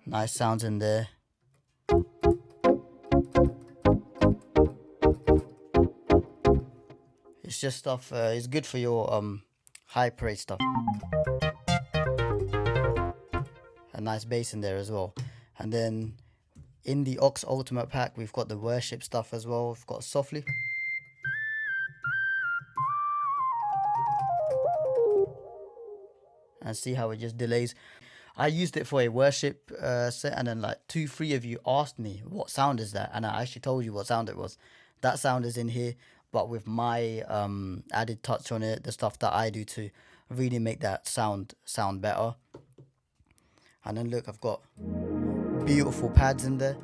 Nice sounds in there. It's just stuff, it's good for your high praise stuff. A nice bass in there as well. And then in the Ox Ultimate Pack, we've got the worship stuff as well. We've got softly. And see how it just delays. I used it for a worship set, and then like 2-3 of you asked me what sound is that, and I actually told you what sound it was. That sound is in here, but with my added touch on it, the stuff that I do to really make that sound better. And then look, I've got beautiful pads in there.